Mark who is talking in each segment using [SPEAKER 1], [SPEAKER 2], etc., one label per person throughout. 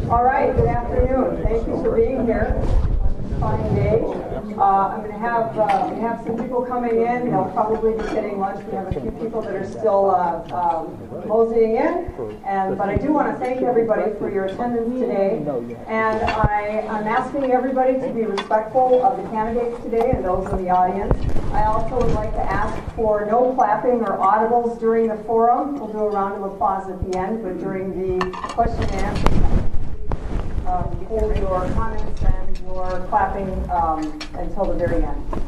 [SPEAKER 1] All right, good afternoon. Thank you for being here. Fine day. I'm going to have we have some people coming in. They'll probably be getting lunch. We have a few people that are still moseying in, but I do want to thank everybody for your attendance today. And I'm asking everybody to be respectful of the candidates today and those in the audience. I also would like to ask for no clapping or audibles during the forum. We'll do a round of applause at the end, but during the question and answer session, hold your comments and your clapping until the very end.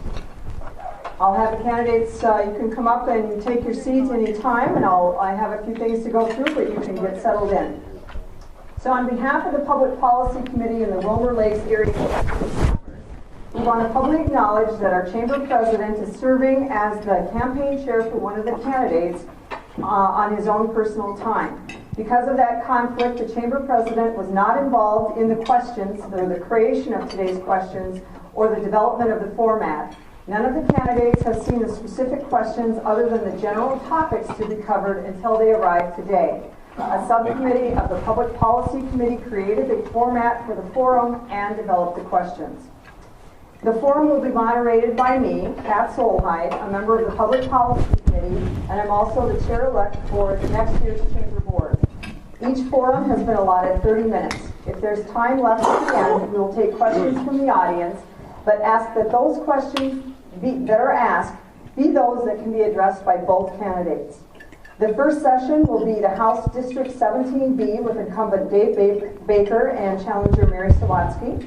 [SPEAKER 1] I'll have the candidates, you can come up and take your seats anytime, and I have a few things to go through, but you can get settled in. So on behalf of the Public Policy Committee in the Romer Lakes area, we want to publicly acknowledge that our Chamber President is serving as the campaign chair for one of the candidates on his own personal time. Because of that conflict, the Chamber President was not involved in the questions, or the creation of today's questions, or the development of the format. None of the candidates have seen the specific questions other than the general topics to be covered until they arrived today. A subcommittee of the Public Policy Committee created a format for the forum and developed the questions. The forum will be moderated by me, Pat Solheim, a member of the Public Policy Committee, and I'm also the chair-elect for the next year's Chamber Board. Each forum has been allotted 30 minutes. If there's time left at the end, we will take questions from the audience, but ask that those questions that are asked be those that can be addressed by both candidates. The first session will be the House District 17B with incumbent Dave Baker and challenger Mary Sawatsky.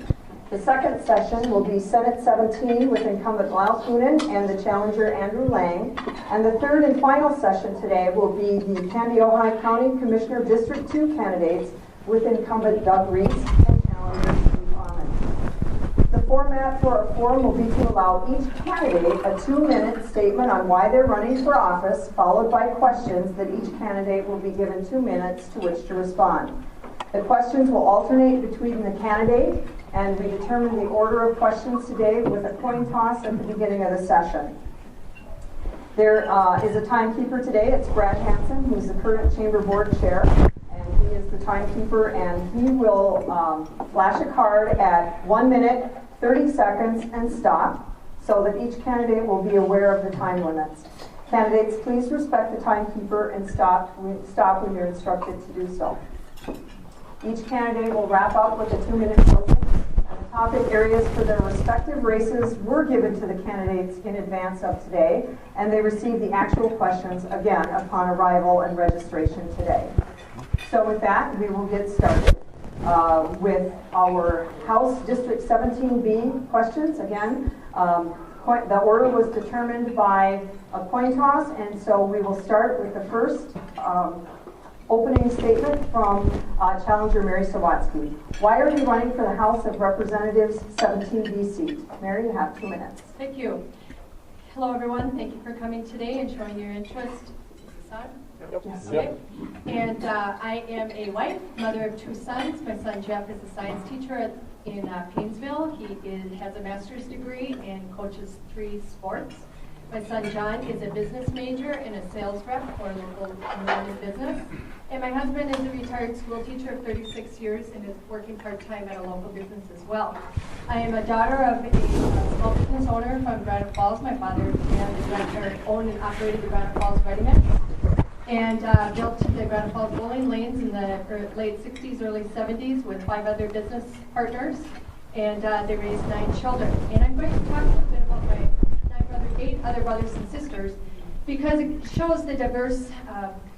[SPEAKER 1] The second session will be Senate 17 with incumbent Lyle Coonan and the challenger Andrew Lang. And the third and final session today will be the Candy-Ojai County Commissioner District 2 candidates with incumbent Doug Reese and challenger Steve Ahmed. The format for our forum will be to allow each candidate a 2-minute statement on why they're running for office, followed by questions that each candidate will be given 2 minutes to which to respond. The questions will alternate between the candidate, and we determine the order of questions today with a coin toss at the beginning of the session. There is a timekeeper today. It's Brad Hansen, who's the current Chamber Board Chair, and he is the timekeeper, and he will flash a card at 1 minute, 30 seconds, and stop, so that each candidate will be aware of the time limits. Candidates, please respect the timekeeper and stop when you're instructed to do so. Each candidate will wrap up with a 2-minute closing, and the topic areas for their respective races were given to the candidates in advance of today, and they received the actual questions again upon arrival and registration today. So with that, we will get started with our House District 17B questions. Again, the order was determined by a coin toss, and so we will start with the first opening statement from challenger Mary Sawatsky. Why are you running for the House of Representatives 17B seat? Mary, you have 2 minutes.
[SPEAKER 2] Thank you. Hello, everyone. Thank you for coming today and showing your interest. Is this on?
[SPEAKER 1] Yes.
[SPEAKER 2] Okay. And I am a wife, mother of 2 sons. My son Jeff is a science teacher in Painesville. He has a master's degree and coaches 3 sports. My son John is a business major and a sales rep for a local American business. And my husband is a retired school teacher of 36 years and is working part-time at a local business as well. I am a daughter of a small business owner from Granite Falls. My father owned and operated the Granite Falls Ready Mix and built the Granite Falls bowling lanes in the late 60s, early 70s with 5 other business partners. And they raised 9 children. And I'm going to talk a little bit about my 8 other brothers and sisters, because it shows the diverse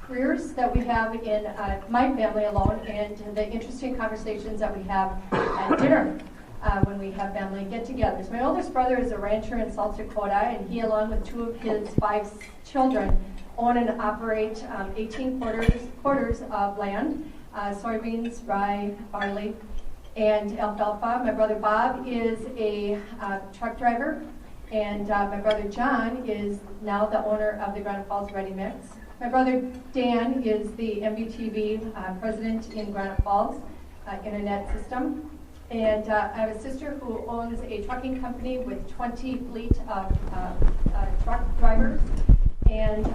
[SPEAKER 2] careers that we have in my family alone, and the interesting conversations that we have at dinner when we have family get-togethers. My oldest brother is a rancher in South Dakota, and he, along with 2 of his 5 children, own and operate 18 quarters of land, soybeans, rye, barley, and alfalfa. My brother Bob is a truck driver. And my brother John is now the owner of the Granite Falls Ready Mix. My brother Dan is the MBTV president in Granite Falls Internet System. And I have a sister who owns a trucking company with 20 fleet of truck drivers. And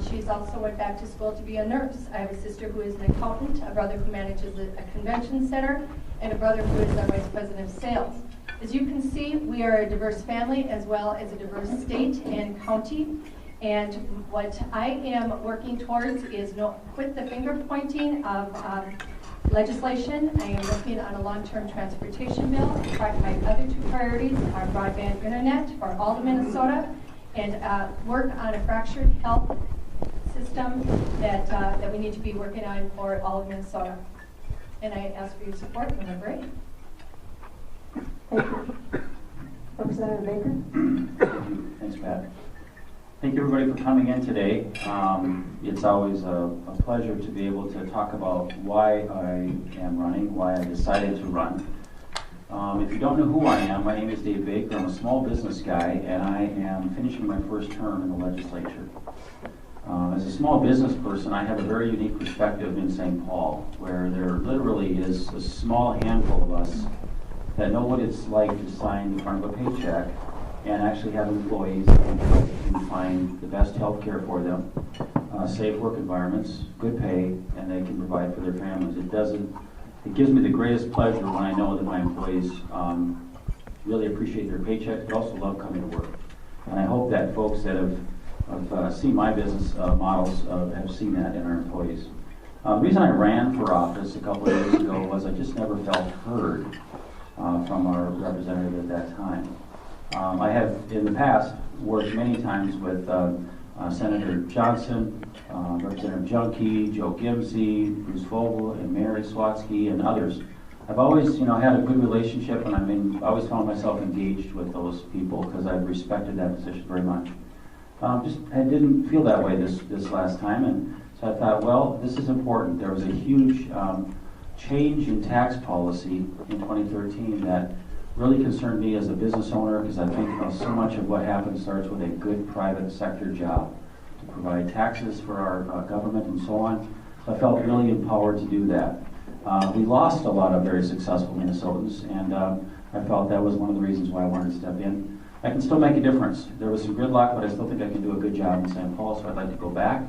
[SPEAKER 2] she's also went back to school to be a nurse. I have a sister who is an accountant, a brother who manages a convention center, and a brother who is our vice president of sales. As you can see, we are a diverse family as well as a diverse state and county. And what I am working towards is quit the finger pointing of legislation. I am working on a long-term transportation bill. My other two priorities are broadband internet for all of Minnesota and work on a fractured health system that we need to be working on for all of Minnesota. And I ask for your support when I'm ready.
[SPEAKER 1] Thank you. Representative Baker?
[SPEAKER 3] Thanks, Pat. Thank you, everybody, for coming in today. It's always a pleasure to be able to talk about why I am running, why I decided to run. If you don't know who I am, my name is Dave Baker. I'm a small business guy, and I am finishing my first term in the legislature. As a small business person, I have a very unique perspective in St. Paul, where there literally is a small handful of us that know what it's like to sign in front of a paycheck and actually have employees and find the best health care for them, safe work environments, good pay, and they can provide for their families. It gives me the greatest pleasure when I know that my employees really appreciate their paychecks, but also love coming to work. And I hope that folks that have seen my business models have seen that in our employees. The reason I ran for office a couple of years ago was I just never felt heard from our representative at that time. I have, in the past, worked many times with Senator Johnson, Representative Junkie, Joe Gimsey, Bruce Vogel, and Mary Swatsky, and others. I've always, had a good relationship, and I always found myself engaged with those people because I've respected that position very much. I didn't feel that way this last time, and so I thought, well, this is important. There was a huge change in tax policy in 2013 that really concerned me as a business owner, because I think so much of what happens starts with a good private sector job to provide taxes for our government and so on. So I felt really empowered to do that. We lost a lot of very successful Minnesotans, and I felt that was one of the reasons why I wanted to step in. I can still make a difference. There was some gridlock, but I still think I can do a good job in St. Paul, so I'd like to go back.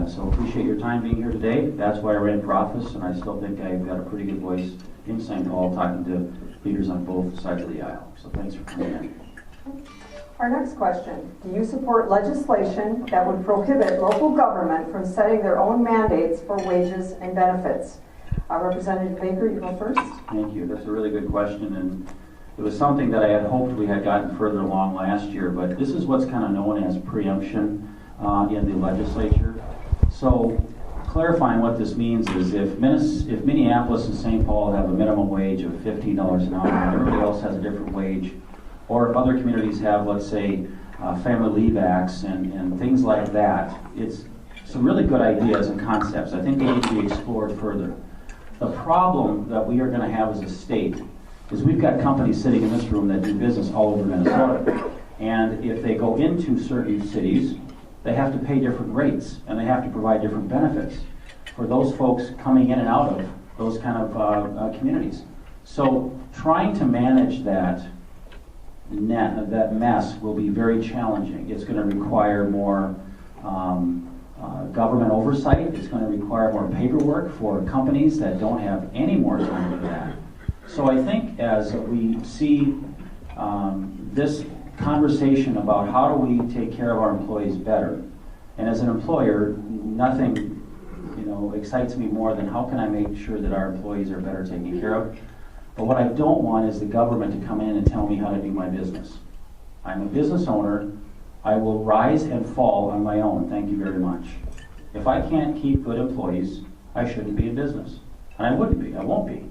[SPEAKER 3] So appreciate your time being here today. That's why I ran for office, and I still think I've got a pretty good voice in St. Paul talking to leaders on both sides of the aisle. So thanks for coming in.
[SPEAKER 1] Our next question. Do you support legislation that would prohibit local government from setting their own mandates for wages and benefits? Representative Baker, you go first.
[SPEAKER 3] Thank you. That's a really good question, and it was something that I had hoped we had gotten further along last year, but this is what's kind of known as preemption in the legislature. So clarifying what this means is if Minneapolis and St. Paul have a minimum wage of $15 an hour and everybody else has a different wage, or if other communities have, let's say, family leave acts and things like that, it's some really good ideas and concepts. I think they need to be explored further. The problem that we are going to have as a state is we've got companies sitting in this room that do business all over Minnesota. And if they go into certain cities, they have to pay different rates and they have to provide different benefits for those folks coming in and out of those kind of communities. So trying to manage that mess will be very challenging. It's going to require more government oversight. It's going to require more paperwork for companies that don't have any more time for that. So I think as we see this conversation about how do we take care of our employees better, and as an employer, nothing excites me more than how can I make sure that our employees are better taken care of. But what I don't want is the government to come in and tell me how to do my business. I'm a business owner. I will rise and fall on my own. Thank you very much. If I can't keep good employees, I shouldn't be in business. And I wouldn't be. I won't be.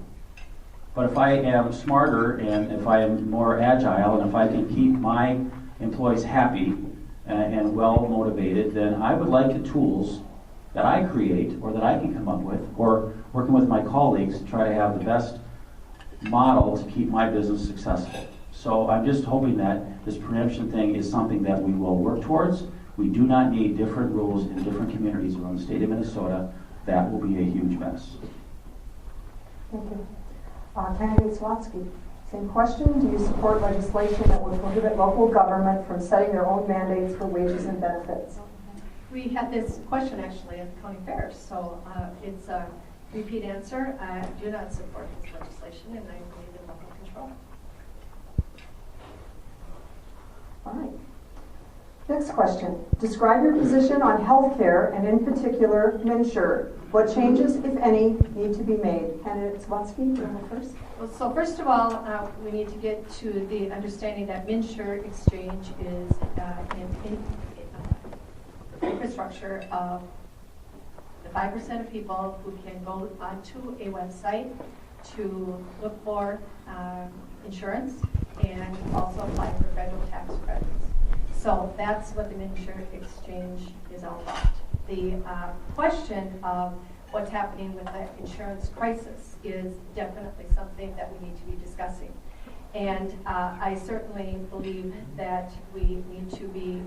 [SPEAKER 3] But if I am smarter and if I am more agile and if I can keep my employees happy and well motivated, then I would like the tools that I create or that I can come up with, or working with my colleagues to try to have the best model to keep my business successful. So I'm just hoping that this preemption thing is something that we will work towards. We do not need different rules in different communities around the state of Minnesota. That will be a huge mess.
[SPEAKER 1] Thank you. Candidate Swatsky. Same question. Do you support legislation that would prohibit local government from setting their own mandates for wages and benefits?
[SPEAKER 2] We had this question actually at the county fair, so it's a repeat answer. I do not support this legislation, and I believe in local control.
[SPEAKER 1] Fine. Next question. Describe your position on health care and in particular MNsure. What changes, if any, need to be made? Candidate Swatsky, you go first.
[SPEAKER 2] Well, so first of all, we need to get to the understanding that MNsure exchange is an infrastructure of the 5% of people who can go onto a website to look for insurance and also apply for federal tax credits. So that's what the MNsure exchange is all about. The question of what's happening with the insurance crisis is definitely something that we need to be discussing. And I certainly believe that we need to be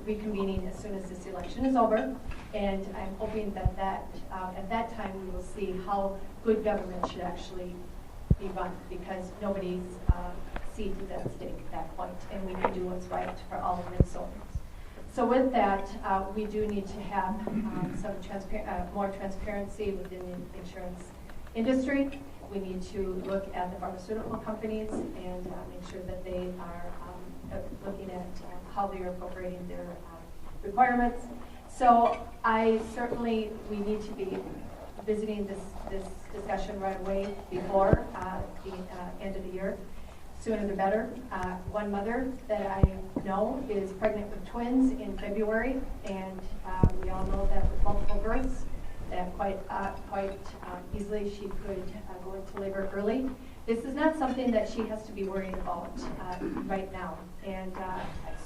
[SPEAKER 2] reconvening as soon as this election is over. And I'm hoping that, at that time we will see how good government should actually be run, because nobody's seat is at stake at that point, and we can do what's right for all of Minnesotans. So with that, we do need to have some more transparency within the insurance industry. We need to look at the pharmaceutical companies and make sure that they are looking at how they are appropriating their requirements. So we need to be visiting this discussion right away before the end of the year. Sooner the better. One mother that I know is pregnant with twins in February, and we all know that with multiple births, that quite easily she could go into labor early. This is not something that she has to be worrying about right now, and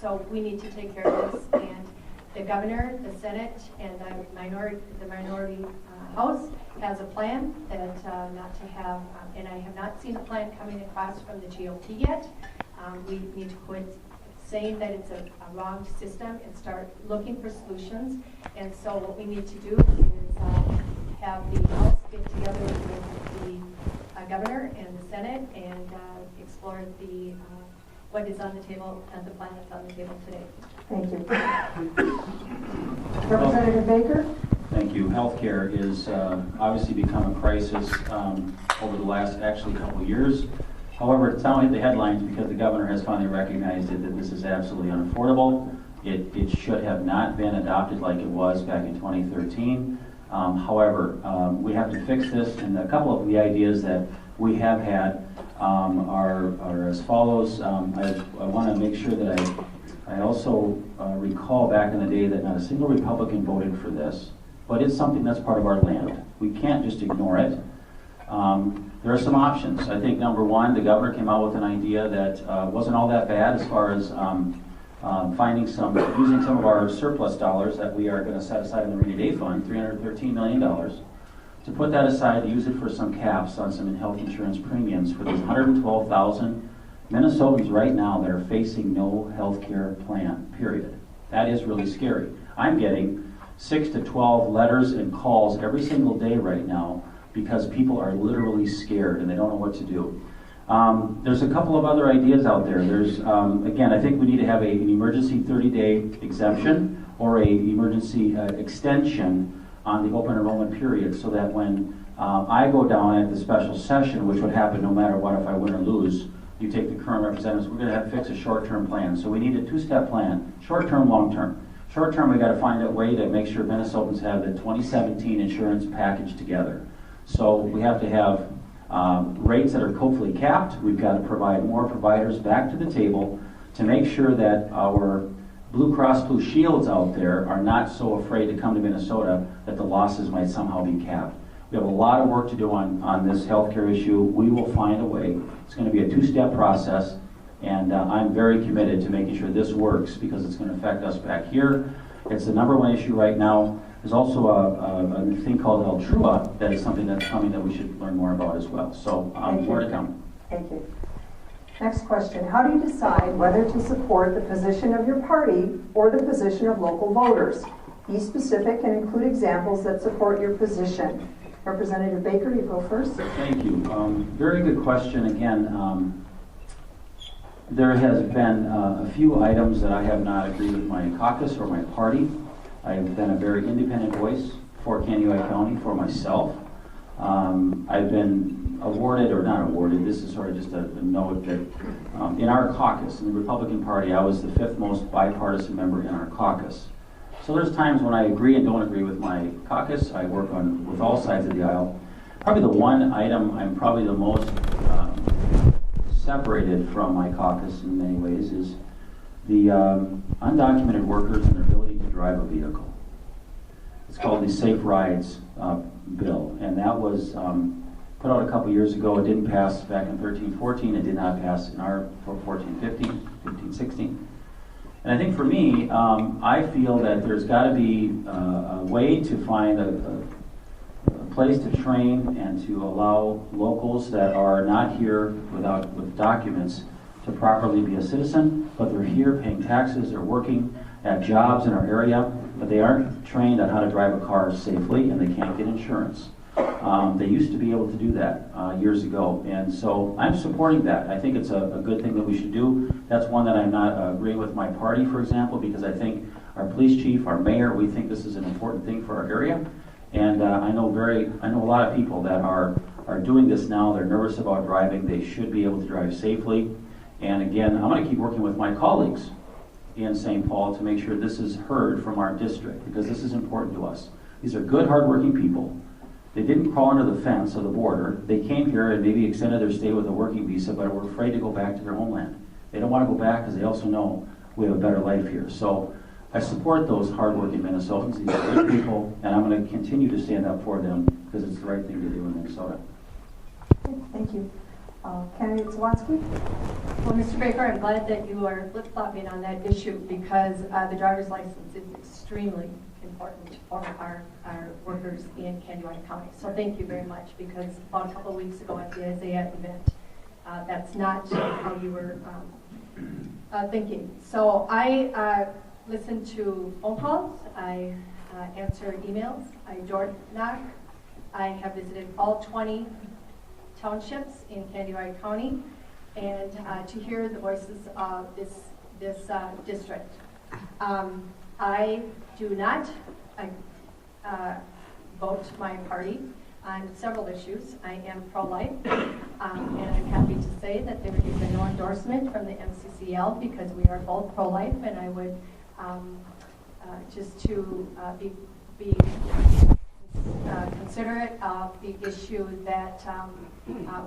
[SPEAKER 2] so we need to take care of this. And the governor, the Senate, and the minority House has a plan that not to have, and I have not seen a plan coming across from the GOP yet. We need to quit saying that it's a wrong system and start looking for solutions. And so what we need to do is have the House get together with the governor and the Senate and explore what is on the table and the plan that's on the table today.
[SPEAKER 1] Thank you. Representative Baker?
[SPEAKER 3] Thank you. Healthcare is obviously become a crisis over the last couple of years. However, it's now hit the headlines because the governor has finally recognized that this is absolutely unaffordable. It should have not been adopted like it was back in 2013. However, we have to fix this, and a couple of the ideas that we have had are as follows. I want to make sure that I also recall back in the day that not a single Republican voted for this, but it's something that's part of our land. We can't just ignore it. There are some options. I think number one, the governor came out with an idea that wasn't all that bad as far as using some of our surplus dollars that we are going to set aside in the rainy day fund, $313 million, to put that aside to use it for some caps on some health insurance premiums for these 112,000 Minnesotans right now that are facing no health care plan, period. That is really scary. I'm getting 6 to 12 letters and calls every single day right now because people are literally scared and they don't know what to do. There's a couple of other ideas out there. There's, again, I think we need to have an emergency 30-day exemption or a emergency extension on the open enrollment period so that when I go down at the special session, which would happen no matter what if I win or lose, you take the current representatives, we're going to have to fix a short-term plan. So we need a two-step plan, short-term, long-term. Short-term, we got to find a way to make sure Minnesotans have the 2017 insurance package together. So we have to have rates that are hopefully capped. We've got to provide more providers back to the table to make sure that our Blue Cross Blue Shields out there are not so afraid to come to Minnesota that the losses might somehow be capped. We have a lot of work to do on this healthcare issue. We will find a way. It's going to be a two-step process, and I'm very committed to making sure this works because it's going to affect us back here. It's the number one issue right now. There's also a thing called Altrua that is something that's coming that we should learn more about as well. So more to come.
[SPEAKER 1] Thank you. Next question. How do you decide whether to support the position of your party or the position of local voters? Be specific and include examples that support your position. Representative Baker, you go first.
[SPEAKER 3] Thank you. Very good question. Again, There has been a few items that I have not agreed with my caucus or my party. I've been a very independent voice for Kansas County, for myself. I've been awarded, or not awarded, this is sort of just a note that in our caucus, in the Republican Party, I was the 5th most bipartisan member in our caucus. So there's times when I agree and don't agree with my caucus. I work with all sides of the aisle. Probably the one item I'm probably the most separated from my caucus in many ways is the undocumented workers and their ability to drive a vehicle. It's called the Safe Rides bill, and that was put out a couple years ago. It didn't pass back in 13-14. It did not pass in our 14-15, 15-16. And I think for me, I feel that there's got to be a way to find a place to train and to allow locals that are not here with documents to properly be a citizen, but they're here paying taxes, they're working at jobs in our area, but they aren't trained on how to drive a car safely and they can't get insurance. They used to be able to do that years ago, and so I'm supporting that. I think it's a good thing that we should do. That's one that I'm not agreeing with my party, for example, because I think our police chief, our mayor, we think this is an important thing for our area. And I know a lot of people that are doing this now. They're nervous about driving. They should be able to drive safely. And again, I'm going to keep working with my colleagues in St. Paul to make sure this is heard from our district, because this is important to us. These are good, hardworking people. They didn't crawl under the fence of the border. They came here and maybe extended their stay with a working visa, but were afraid to go back to their homeland. They don't want to go back because they also know we have a better life here. So I support those hardworking Minnesotans. These are good people, and I'm going to continue to stand up for them because it's the right thing to do in Minnesota.
[SPEAKER 1] Okay, thank you. Candidate Zawadzki?
[SPEAKER 2] Well, Mr. Baker, I'm glad that you are flip-flopping on that issue because the driver's license is extremely important for our workers in Kansas County. So thank you very much, because about a couple of weeks ago at the Isaiah event, that's not how you were thinking. So I listen to phone calls, I answer emails, I door knock. I have visited all 20 townships in Kansas County, and to hear the voices of this district. I do not vote my party on several issues. I am pro-life, and I'm happy to say that there is a no endorsement from the MCCL because we are both pro-life, and I would just to be considerate of the issue that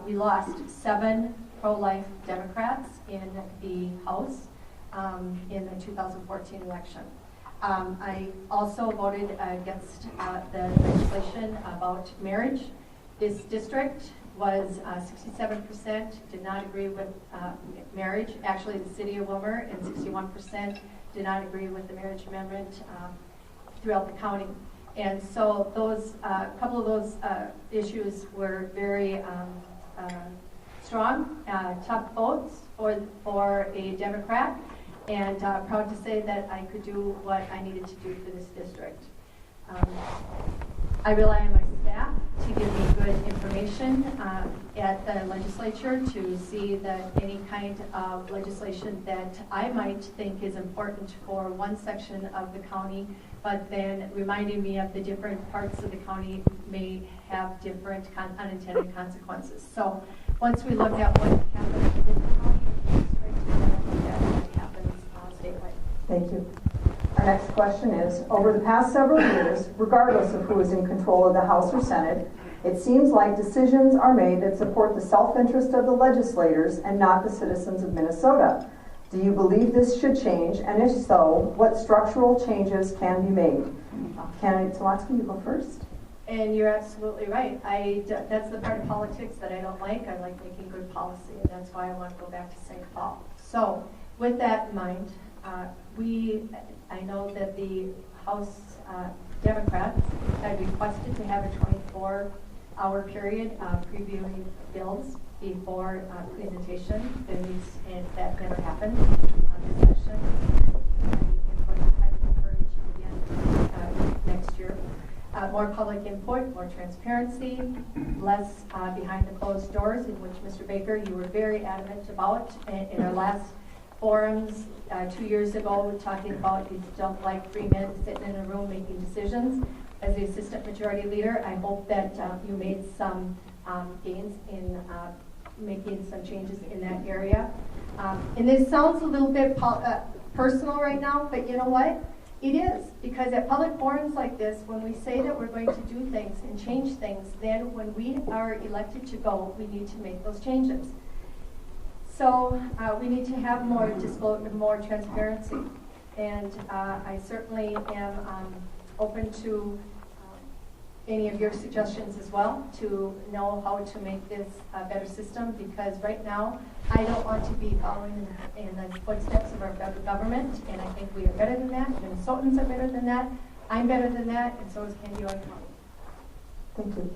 [SPEAKER 2] we lost 7 pro-life Democrats in the House in the 2014 election. I also voted against the legislation about marriage. This district was 67% did not agree with marriage. Actually, the city of Wilmer, and 61% did not agree with the marriage amendment throughout the county. And so those couple of those issues were very strong, tough votes for a Democrat, and proud to say that I could do what I needed to do for this district. I rely on my staff to give me good information at the legislature to see that any kind of legislation that I might think is important for one section of the county, but then reminding me of the different parts of the county may have different unintended consequences. So once we look at what happens within the county district, we're going to look at what happens statewide.
[SPEAKER 1] Thank you. Our next question is, over the past several years, regardless of who is in control of the House or Senate, it seems like decisions are made that support the self-interest of the legislators and not the citizens of Minnesota. Do you believe this should change? And if so, what structural changes can be made? Candidate Zawadzki, you go first.
[SPEAKER 2] And you're absolutely right. That's the part of politics that I don't like. I like making good policy, and that's why I want to go back to St. Paul. So with that in mind, I know that the House Democrats had requested to have a 24-hour period previewing bills before presentation, and that never happened this session. I'm going to try to encourage again next year. more public input, more transparency, less behind the closed doors, in which Mr. Baker, you were very adamant about in our last forums 2 years ago, talking about you don't like 3 men sitting in a room making decisions. As the assistant majority leader, I hope that you made some gains in making some changes in that area. And this sounds a little bit personal right now, but you know what? It is, because at public forums like this, when we say that we're going to do things and change things, then when we are elected to go, we need to make those changes. So we need to have more disclosure, more transparency. And I certainly am open to any of your suggestions as well to know how to make this a better system, because right now I don't want to be following in the footsteps of our federal government, and I think we are better than that. Minnesotans are better than that. I'm better than that, and so is Candy County.
[SPEAKER 1] Thank you.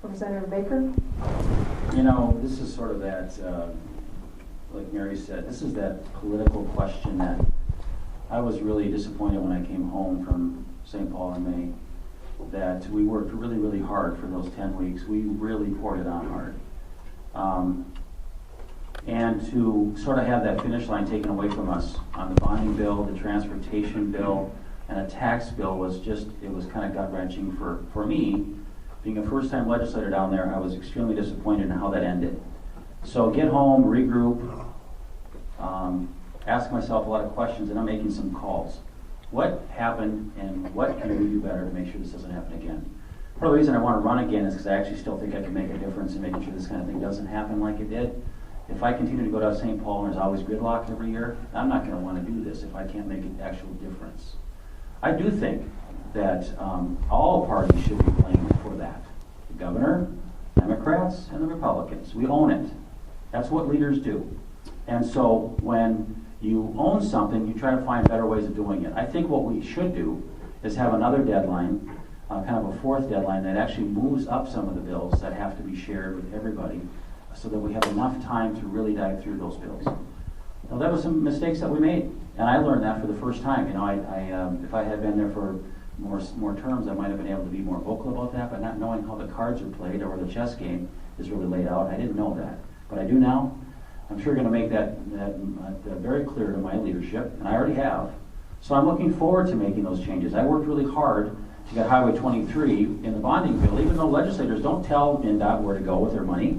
[SPEAKER 1] Representative Baker?
[SPEAKER 3] You know, this is sort of that, like Mary said, this is that political question that I was really disappointed when I came home from St. Paul in May, that we worked really, really hard for those 10 weeks. We really poured it on hard. And to sort of have that finish line taken away from us on the bonding bill, the transportation bill, and a tax bill was just, it was kind of gut-wrenching for me. Being a first-time legislator down there, I was extremely disappointed in how that ended. So get home, regroup, ask myself a lot of questions, and I'm making some calls. What happened, and what can we do better to make sure this doesn't happen again? Part of the reason I want to run again is because I actually still think I can make a difference in making sure this kind of thing doesn't happen like it did. If I continue to go to St. Paul and there's always gridlock every year, I'm not going to want to do this if I can't make an actual difference. I do think that all parties should be playing for that. The governor, Democrats, and the Republicans. We own it. That's what leaders do. And so when you own something, you try to find better ways of doing it. I think what we should do is have another deadline, kind of a fourth deadline, that actually moves up some of the bills that have to be shared with everybody so that we have enough time to really dive through those bills. Now, that was some mistakes that we made, and I learned that for the first time. You know, if I had been there for more terms, I might have been able to be more vocal about that, but not knowing how the cards are played or the chess game is really laid out, I didn't know that. But I do now. I'm sure going to make that very clear to my leadership, and I already have. So I'm looking forward to making those changes. I worked really hard to get Highway 23 in the bonding bill, even though legislators don't tell MnDOT where to go with their money,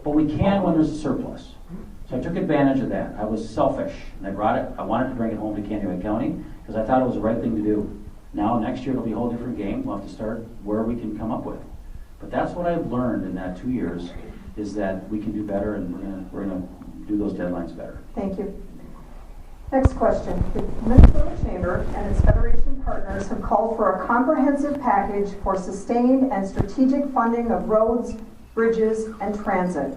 [SPEAKER 3] but we can when there's a surplus. So I took advantage of that. I was selfish, and I brought it. I wanted to bring it home to Candy County because I thought it was the right thing to do. Now, next year, it'll be a whole different game. We'll have to start where we can come up with. But that's what I've learned in that 2 years, is that we can do better, and we're gonna do those deadlines better.
[SPEAKER 1] Thank you. Next question. The Minnesota Chamber and its Federation partners have called for a comprehensive package for sustained and strategic funding of roads, bridges, and transit.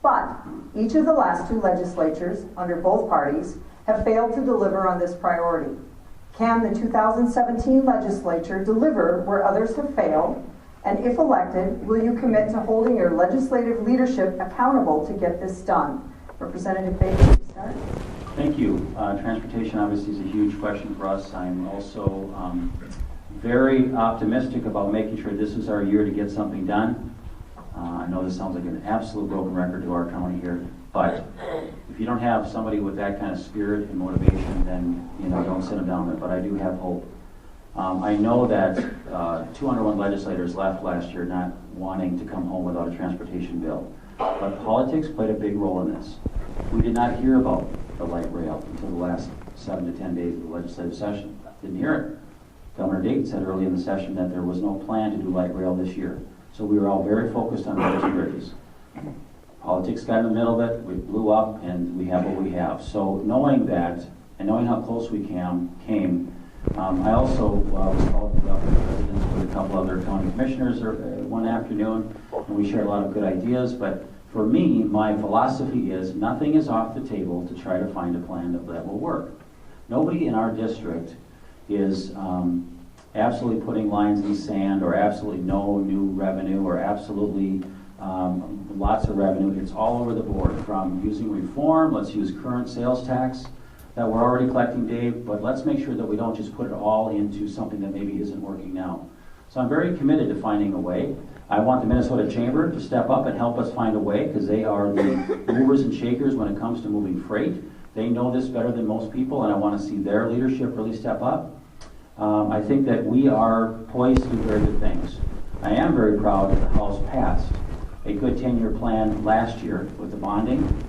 [SPEAKER 1] But each of the last 2 legislatures, under both parties, have failed to deliver on this priority. Can the 2017 legislature deliver where others have failed? And if elected, will you commit to holding your legislative leadership accountable to get this done? Representative Baker, you start.
[SPEAKER 3] Thank you. Transportation obviously is a huge question for us. I'm also very optimistic about making sure this is our year to get something done. I know this sounds like an absolute broken record to our county here, but if you don't have somebody with that kind of spirit and motivation, then don't sit them down there. But I do have hope. I know that 201 legislators left last year not wanting to come home without a transportation bill. But politics played a big role in this. We did not hear about the light rail until the last 7 to 10 days of the legislative session. Didn't hear it. Governor Dayton said early in the session that there was no plan to do light rail this year. So we were all very focused on roads and bridges. Politics got in the middle of it, we blew up, and we have what we have. So knowing that, and knowing how close we came, I also was called to the office of president with a couple other county commissioners one afternoon, and we shared a lot of good ideas. But for me, my philosophy is nothing is off the table to try to find a plan that will work. Nobody in our district is absolutely putting lines in the sand, or absolutely no new revenue, or absolutely lots of revenue. It's all over the board, from using reform, let's use current sales tax that we're already collecting, Dave, but let's make sure that we don't just put it all into something that maybe isn't working now. So I'm very committed to finding a way. I want the Minnesota Chamber to step up and help us find a way, because they are the movers and shakers when it comes to moving freight. They know this better than most people, and I want to see their leadership really step up. I think that we are poised to do very good things. I am very proud that the House passed a good 10-year plan last year with the bonding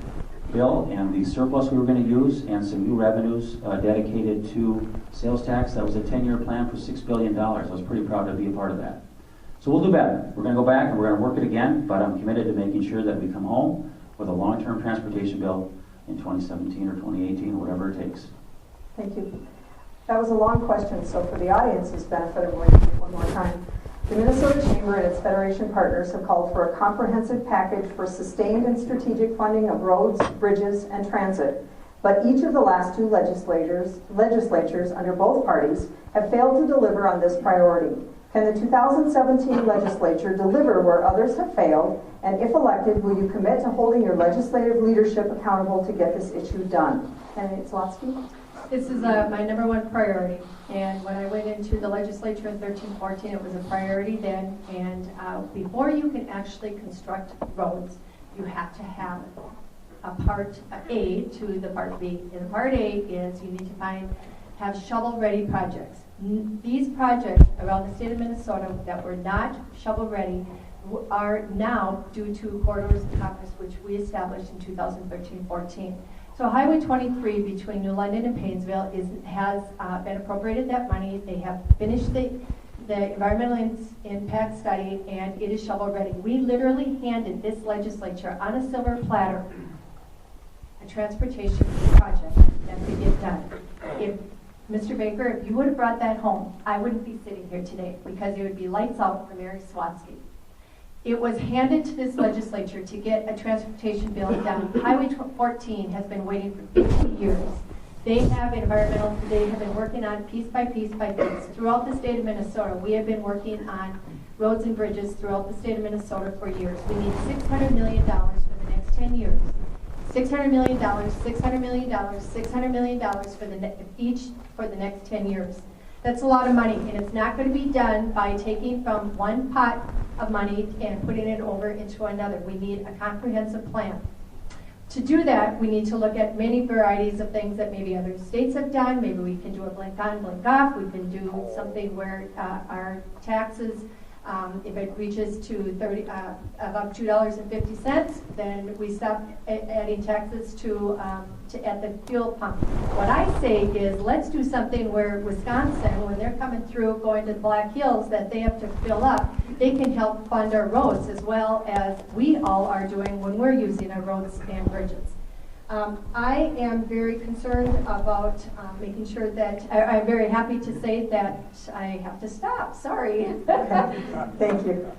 [SPEAKER 3] bill and the surplus we were going to use and some new revenues dedicated to sales tax. That was a 10-year plan for $6 billion. I was pretty proud to be a part of that. So we'll do better. We're going to go back and we're going to work it again, but I'm committed to making sure that we come home with a long-term transportation bill in 2017 or 2018 or whatever it takes.
[SPEAKER 1] Thank you. That was a long question, so for the audience's benefit, I'm going to read it one more time. The Minnesota Chamber and its Federation partners have called for a comprehensive package for sustained and strategic funding of roads, bridges, and transit. But each of the last two legislatures under both parties have failed to deliver on this priority. Can the 2017 legislature deliver where others have failed? And if elected, will you commit to holding your legislative leadership accountable to get this issue done? Candidate Zlotsky?
[SPEAKER 2] This is my number one priority, and when I went into the legislature in 13-14, it was a priority then, and before you can actually construct roads, you have to have a part A to the part B. And the part A is you need to have shovel-ready projects. These projects around the state of Minnesota that were not shovel-ready are now due to corridors of Congress, which we established in 2013-14. So Highway 23 between New London and Paynesville has been appropriated that money. They have finished the environmental impact study, and it is shovel ready. We literally handed this legislature on a silver platter a transportation project that could get done. If Mr. Baker, if you would have brought that home, I wouldn't be sitting here today, because it would be lights out for Mary Swatsky. It was handed to this legislature to get a transportation bill done. Highway 14 has been waiting for 50 years. They have been working on piece by piece by piece. Throughout the state of Minnesota, we have been working on roads and bridges throughout the state of Minnesota for years. We need $600 million for the next 10 years. $600 million, $600 million, $600 million for the next 10 years. That's a lot of money, and it's not going to be done by taking from one pot of money and putting it over into another. We need a comprehensive plan. To do that, we need to look at many varieties of things that maybe other states have done. Maybe we can do a blink on, blink off. We can do something where our taxes, if it reaches to about $2.50, then we stop adding taxes to at the fuel pump. What I say is, let's do something where Wisconsin, when they're coming through going to the Black Hills that they have to fill up, they can help fund our roads as well as we all are doing when we're using our roads and bridges. I am very concerned about making sure that, I'm very happy to say that I have to stop, sorry.
[SPEAKER 1] Thank you.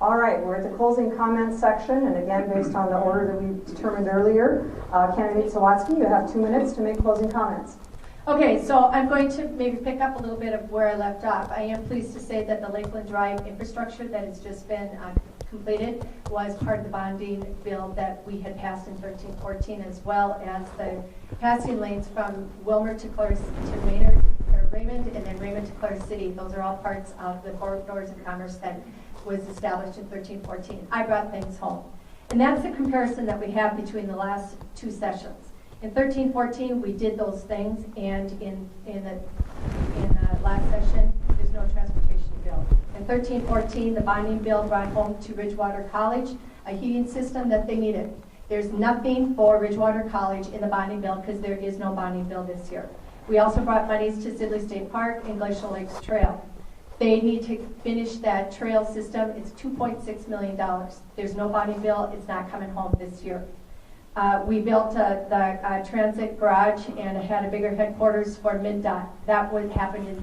[SPEAKER 1] All right, we're at the closing comments section, and again, based on the order that we determined earlier, Candidate Sawatsky, you have 2 minutes to make closing comments.
[SPEAKER 2] Okay, so I'm going to maybe pick up a little bit of where I left off. I am pleased to say that the Lakeland Drive infrastructure that has just been completed was part of the bonding bill that we had passed in 13-14, as well as the passing lanes from Wilmer to Raymond, and then Raymond to Clare City. Those are all parts of the corridors of commerce that was established in 13-14. I brought things home. And that's the comparison that we have between the last two sessions. In 13-14, we did those things, and in the last session, there's no transportation bill. In 13-14, the bonding bill brought home to Ridgewater College a heating system that they needed. There's nothing for Ridgewater College in the bonding bill because there is no bonding bill this year. We also brought monies to Sidley State Park and Glacial Lakes Trail. They need to finish that trail system. It's $2.6 million. There's no bonding bill. It's not coming home this year. We built the transit garage and had a bigger headquarters for MnDOT. That would happen in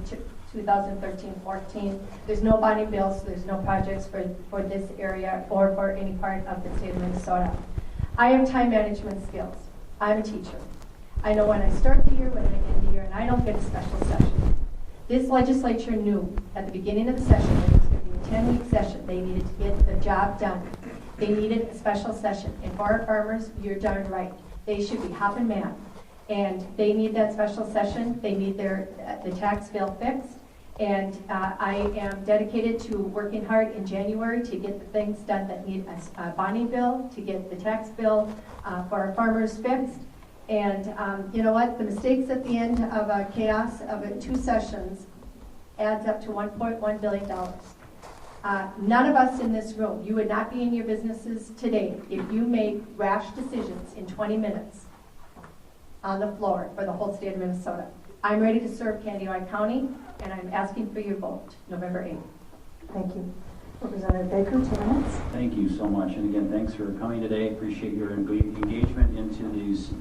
[SPEAKER 2] 2013-14. There's no bonding bills, so there's no projects for this area or for any part of the state of Minnesota. I have time management skills. I'm a teacher. I know when I start the year, when I end the year, and I don't get a special session. This legislature knew at the beginning of the session that it was going to be a 10-week session. They needed to get the job done. They needed a special session. And for our farmers, you're darn right. They should be hopping mad. And they need that special session. They need the tax bill fixed. And I am dedicated to working hard in January to get the things done that need a bonding bill, to get the tax bill for our farmers fixed. And you know what? The mistakes at the end of a chaos of 2 sessions adds up to $1.1 billion. None of us in this room, you would not be in your businesses today if you made rash decisions in 20 minutes on the floor for the whole state of Minnesota. I'm ready to serve Candioi County, and I'm asking for your vote, November 8th.
[SPEAKER 1] Thank you. Representative Baker, 2 minutes.
[SPEAKER 3] Thank you so much. And again, thanks for coming today. Appreciate your engagement into these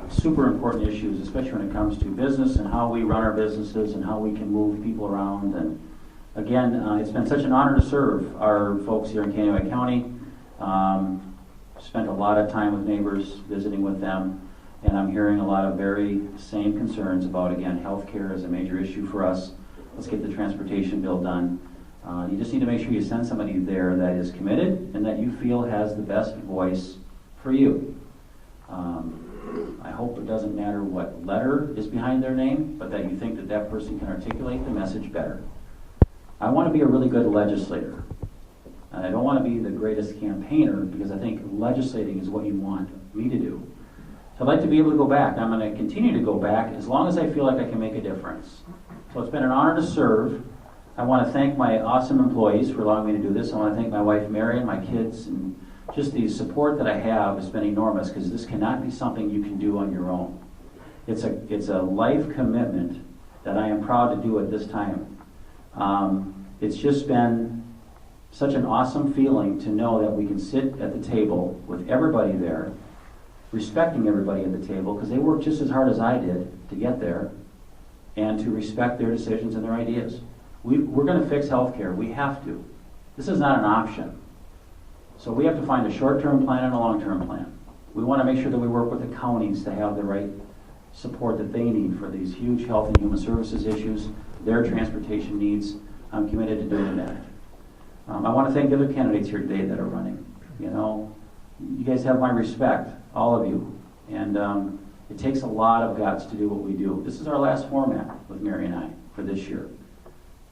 [SPEAKER 3] super important issues, especially when it comes to business and how we run our businesses and how we can move people around. And again, it's been such an honor to serve our folks here in Candioi County. Spent a lot of time with neighbors, visiting with them. And I'm hearing a lot of very same concerns about, again, healthcare is a major issue for us. Let's get the transportation bill done. You just need to make sure you send somebody there that is committed and that you feel has the best voice for you. I hope it doesn't matter what letter is behind their name, but that you think that that person can articulate the message better. I want to be a really good legislator. And I don't want to be the greatest campaigner, because I think legislating is what you want me to do. So I'd like to be able to go back. I'm going to continue to go back as long as I feel like I can make a difference. So it's been an honor to serve. I want to thank my awesome employees for allowing me to do this. I want to thank my wife Mary and my kids, and just the support that I have has been enormous, because this cannot be something you can do on your own. It's a life commitment that I am proud to do at this time. It's just been such an awesome feeling to know that we can sit at the table with everybody there, respecting everybody at the table, because they worked just as hard as I did to get there, and to respect their decisions and their ideas. We're going to fix healthcare. We have to. This is not an option. So we have to find a short-term plan and a long-term plan. We want to make sure that we work with the counties to have the right support that they need for these huge health and human services issues, their transportation needs. I'm committed to doing that. I want to thank the other candidates here today that are running. You know, you guys have my respect, all of you. And it takes a lot of guts to do what we do. This is our last format with Mary and I for this year.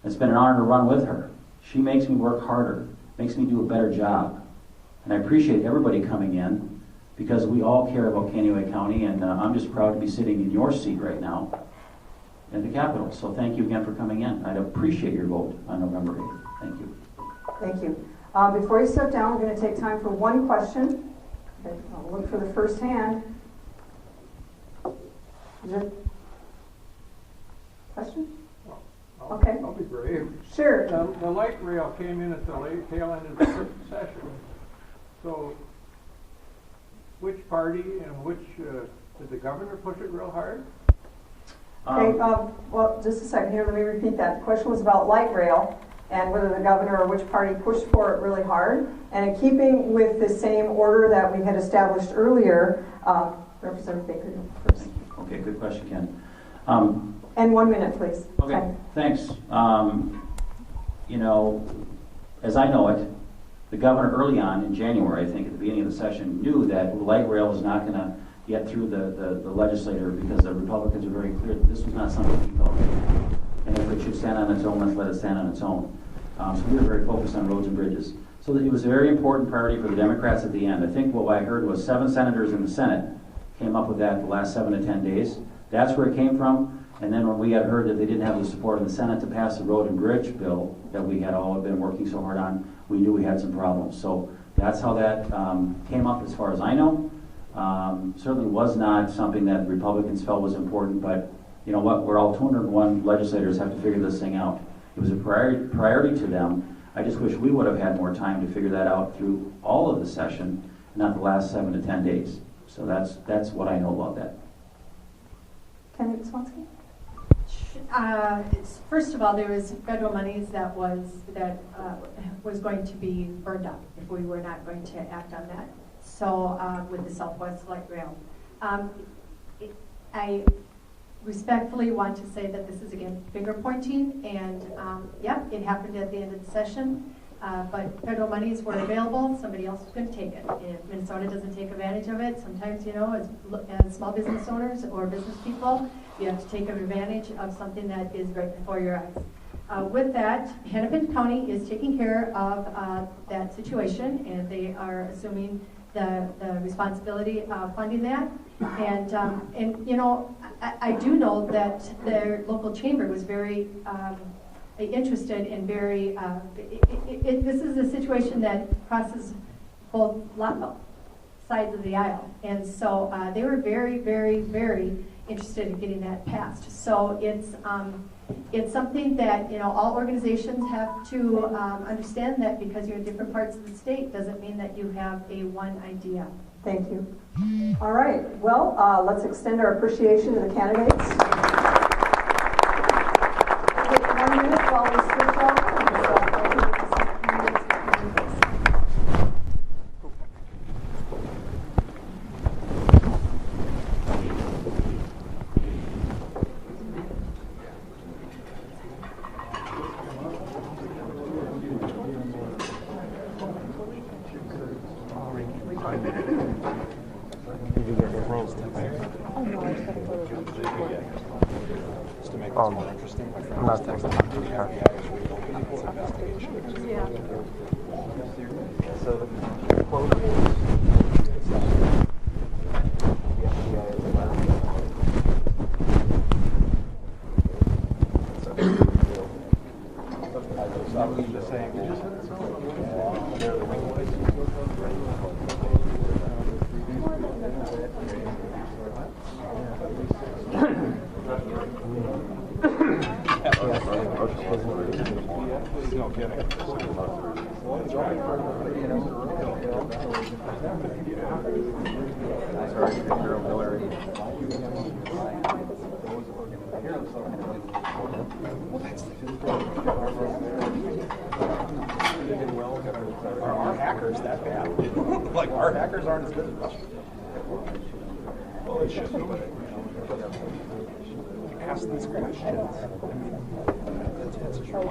[SPEAKER 3] It's been an honor to run with her. She makes me work harder, makes me do a better job. And I appreciate everybody coming in, because we all care about Candioi County, and I'm just proud to be sitting in your seat right now in the Capitol. So thank you again for coming in. I'd appreciate your vote on November 8th. Thank you.
[SPEAKER 1] Thank you. Before you step down, we're going to take time for one question. Okay, I'll look for the first hand. Is there a question? Okay.
[SPEAKER 4] I'll be brave.
[SPEAKER 1] Sure.
[SPEAKER 4] The light rail came in at the tail end of the session. So, which party and which, did the governor push it real hard?
[SPEAKER 1] Okay, well, just a second here, let me repeat that. The question was about light rail and whether the governor or which party pushed for it really hard. And in keeping with the same order that we had established earlier, Representative Baker first.
[SPEAKER 3] Okay, good question, Ken.
[SPEAKER 1] And 1 minute, please.
[SPEAKER 3] Okay, thanks. You know, as I know it, the governor early on in January, I think at the beginning of the session, knew that light rail was not going to get through the legislature, because the Republicans were very clear that this was not something he felt. And if it should stand on its own, let's let it stand on its own. So we were very focused on roads and bridges. So it was a very important priority for the Democrats at the end. I think what I heard was 7 senators in the Senate came up with that the last 7 to 10 days. That's where it came from. And then when we had heard that they didn't have the support of the Senate to pass the road and bridge bill that we had all been working so hard on, we knew we had some problems. So that's how that came up, as far as I know. Certainly was not something that Republicans felt was important, but you know what? We're all 201 legislators have to figure this thing out. It was a priority to them. I just wish we would have had more time to figure that out through all of the session, not the last 7 to 10 days. So that's what I know about that.
[SPEAKER 1] Kenny Swansky?
[SPEAKER 2] First of all, there was federal monies that was going to be burned up if we were not going to act on that. So with the Southwest Light Rail, I respectfully want to say that this is again finger pointing, and yeah, it happened at the end of the session. But federal monies were available. Somebody else was going to take it. If Minnesota doesn't take advantage of it, sometimes, you know, as small business owners or business people, you have to take advantage of something that is right before your eyes. with that, Hennepin County is taking care of that situation, and they are assuming the responsibility of funding that. And you know, I do know that their local chamber was very interested and very, this is a situation that crosses both sides of the aisle. And so they were very, very, very interested in getting that passed. So it's something that, you know, all organizations have to understand, that because you're in different parts of the state doesn't mean that you have a one idea.
[SPEAKER 1] Thank you. All right. Well, let's extend our appreciation to the candidates. We'll take 1 minute while we switch off.
[SPEAKER 5] More interesting. Nothing.
[SPEAKER 1] Yeah.
[SPEAKER 5] So the quote is the FBI is allowed. I was just saying. No kidding. Are our hackers that bad? Like, our hackers aren't as good as us. Well, it should be. Ask these questions. It's true.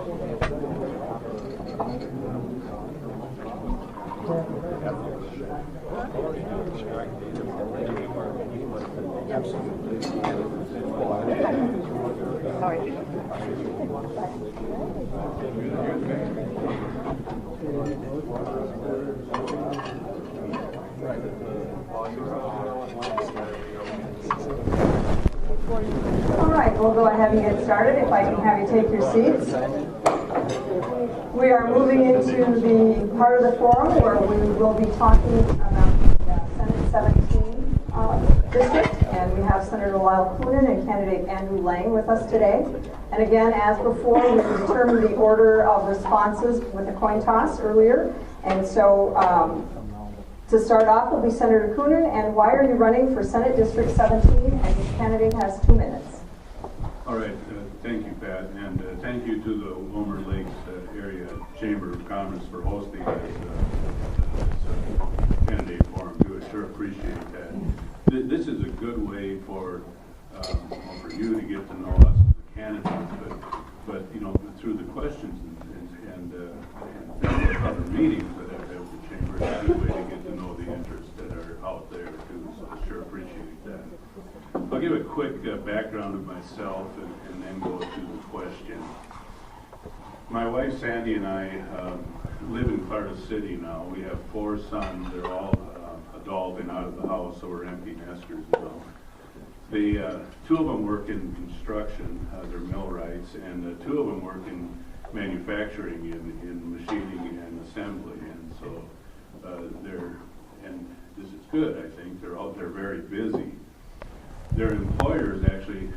[SPEAKER 1] All right, we'll go ahead and get started. If I can have you take your seats. We are moving into the part of the forum where we will be talking about the Senate 17 district, and we have Senator Lyle Coonan and candidate Andrew Lang with us today. And again, as before, we determined the order of responses with the coin toss earlier. And so to start off will be Senator Coonan, and why are you running for Senate District 17? And each candidate has 2 minutes.
[SPEAKER 6] All right, thank you, Pat, and thank you to the Wilmer Lakes Area Chamber of Commerce for hosting this candidate forum. I sure appreciate that. This is a good way for you to get to know us as the candidates, but you know, through the questions and other meetings that I've had with the chamber, it's a good way to get to know the interests that are out there too. So I sure appreciate that. I'll give a quick background of myself and then go to the question. My wife Sandy and I live in Clarda City now. We have 4 sons. They're all adult and out of the house, so we're empty nesters now. The 2 of them work in construction, they're millwrights, and 2 of them work in manufacturing, in machining and assembly, and so and this is good, I think. They're out there very busy. Their employers actually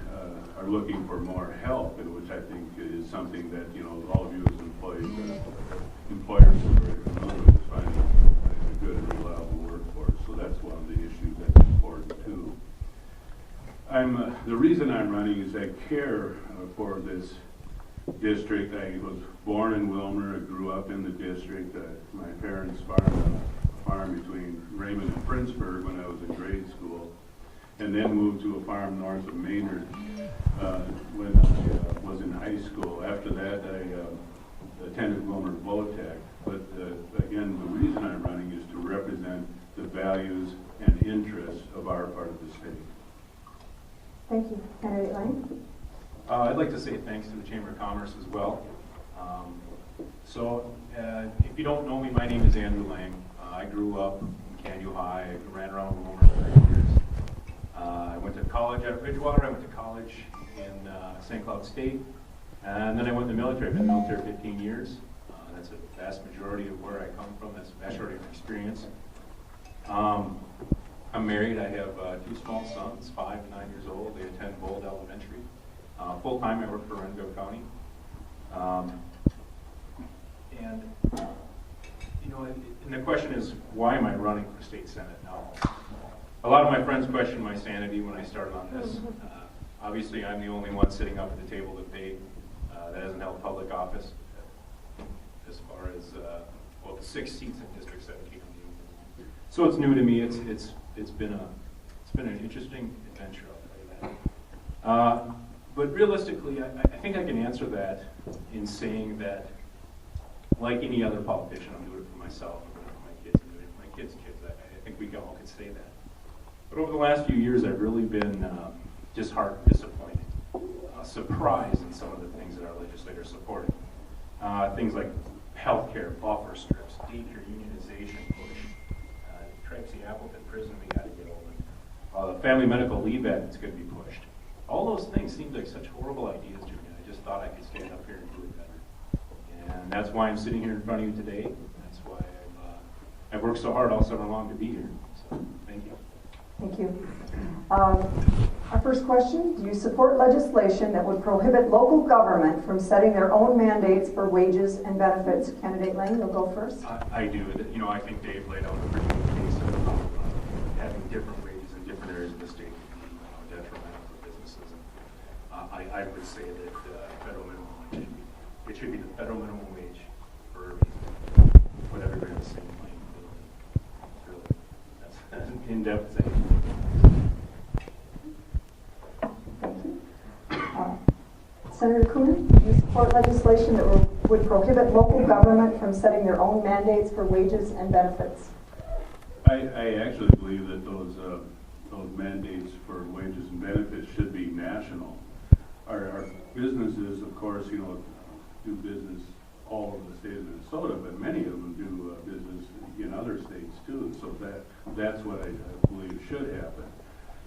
[SPEAKER 6] are looking for more help, which I think is something that, you know, all of you as employees, employers are very familiar with, finding a good and reliable workforce. So that's one of the issues that's important too. The reason I'm running is I care for this district. I was born in Wilmer. I grew up in the district. My parents farmed a farm between Raymond and Princeburg when I was in grade school, and then moved to a farm north of Maynard when I was in high school. After that, I attended Wilmer Votech. But again, the reason I'm running is to represent the values and interests of our part of the state.
[SPEAKER 1] Thank you. Candidate Lang?
[SPEAKER 7] I'd like to say thanks to the Chamber of Commerce as well If you don't know me, my name is Andrew Lang. I grew up in Canyon High. I ran around Wilmer for 30 years. I went to college at Bridgewater. I went to college in St. Cloud State. And then I went in the military. I've been in the military 15 years. That's a vast majority of where I come from. That's a majority of my experience. I'm married. I have 2 small sons, 5 and 9 years old. They attend Bold Elementary. Full-time, I work for Renville County. And the question is, why am I running for state senate now? A lot of my friends question my sanity when I started on this. Obviously, I'm the only one sitting up at the table that hasn't held public office as far as, well, 6 seats in District 17. So it's new to me. It's been an interesting adventure, I'll tell you that. But realistically, I think I can answer that in saying that, like any other politician, I'm doing it for myself, I'm doing it for my kids, I'm doing it for my kids' kids. I think we all could say that. But over the last few years, I've really been disheartened, disappointed, surprised in some of the things that our legislators supported. Things like healthcare, buffer strips, daycare unionization push, Tracy Appleton prison we got to get open, the Family Medical Leave Act that's going to be pushed. All those things seemed like such horrible ideas to me. I just thought I could stand up here and do it better. And that's why I'm sitting here in front of you today. That's why I've worked so hard all summer long to be here. So, thank you.
[SPEAKER 1] Thank you. Our first question, do you support legislation that would prohibit local government from setting their own mandates for wages and benefits? Candidate Lang, you'll go first.
[SPEAKER 7] I do. I think Dave laid out a pretty good case about having different wages in different areas of the state would be detrimental for businesses. And, I would say that federal minimum wage it should be the federal minimum wage for put everybody on the same playing field. Really, that's an in-depth thing.
[SPEAKER 1] Thank you. Senator Coonan, do you support legislation that would prohibit local government from setting their own mandates for wages and benefits?
[SPEAKER 6] I actually believe that those mandates for wages and benefits should be national. Our businesses, of course, do business all over the state of Minnesota, but many of them do business in other states too. So that's what I believe should happen.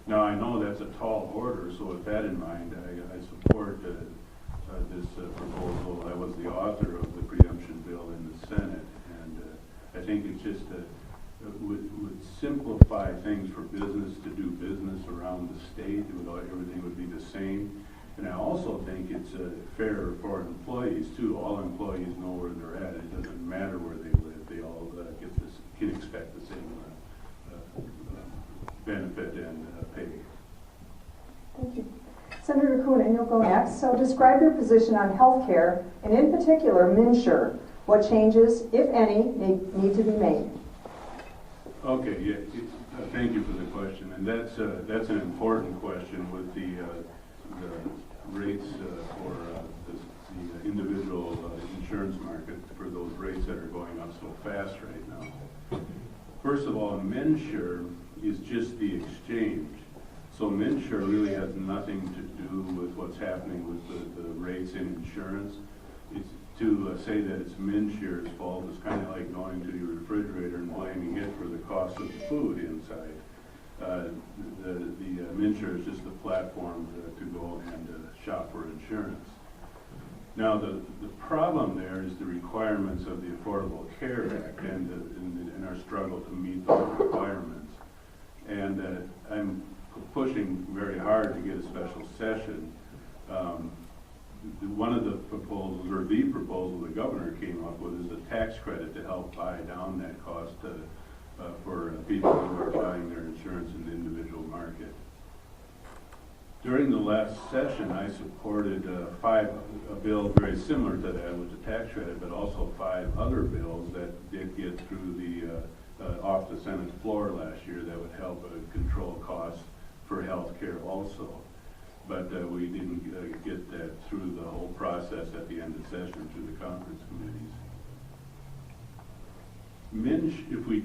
[SPEAKER 6] Now I know that's a tall order, so with that in mind, I support this proposal. I was the author of the preemption bill in the Senate, and I think it's just would simplify things for business to do business around the state. Everything would be the same. And I also think it's fair for employees too. All employees know where they're at. It doesn't matter where they live. They all can expect the same benefit and pay.
[SPEAKER 1] Thank you. Senator Coonan, you'll go next. So describe your position on health care, and in particular, MNsure. What changes, if any, need to be made?
[SPEAKER 6] Okay, yeah, thank you for the question. And that's an important question with the rates for the individual insurance market, for those rates that are going up so fast right now. First of all, MNsure is just the exchange. So MNsure really has nothing to do with what's happening with the rates in insurance. It's to say that it's MNsure's fault is kind of like going to your refrigerator and blaming it for the cost of the food inside. The MNsure is just a platform to go and shop for insurance. Now the problem there is the requirements of the Affordable Care Act and our struggle to meet those requirements. And I'm pushing very hard to get a special session. One of the proposals, or the proposal the governor came up with, is a tax credit to help buy down that cost for people who are buying their insurance in the individual market. During the last session, I supported a bill very similar to that with the tax credit, but also 5 other bills that did get through the off the Senate floor last year that would help control costs for health care also. But we didn't get that through the whole process at the end of session through the conference committees. If we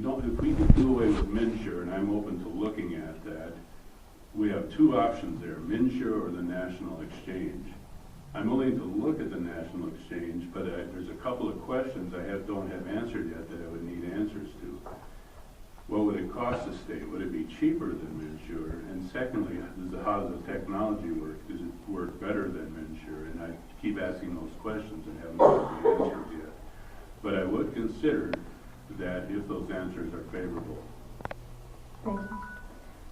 [SPEAKER 6] could do away with MNsure, and I'm open to looking at that, we have 2 options there, MNsure or the National Exchange. I'm willing to look at the national exchange, but there's a couple of questions I don't have answered yet that I would need answers to. What would it cost the state? Would it be cheaper than MNsure? And secondly, how does the technology work? Does it work better than MNsure? And I keep asking those questions and haven't gotten the answers yet. But I would consider that if those answers are favorable.
[SPEAKER 1] Thank you.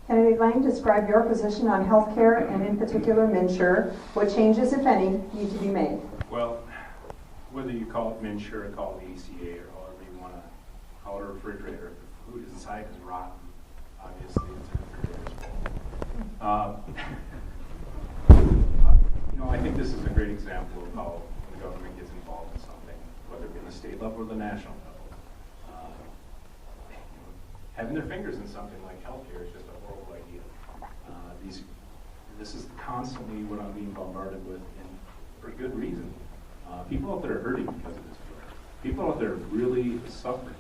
[SPEAKER 1] Candidate Lang, describe your position on healthcare and in particular MNsure. What changes, if any, need to be made?
[SPEAKER 7] Well, whether you call it MNsure or call it ACA or however you want to call it a refrigerator, if the food inside is rotten, obviously it's a refrigerator's fault. You know, I think this is a great example of how the government gets involved in something, whether it be on the state level or the national level. Having their fingers in something like healthcare is just a horrible idea. This is constantly what I'm being bombarded with, and for good reason. People out there are hurting because of this. People out there are really suffering.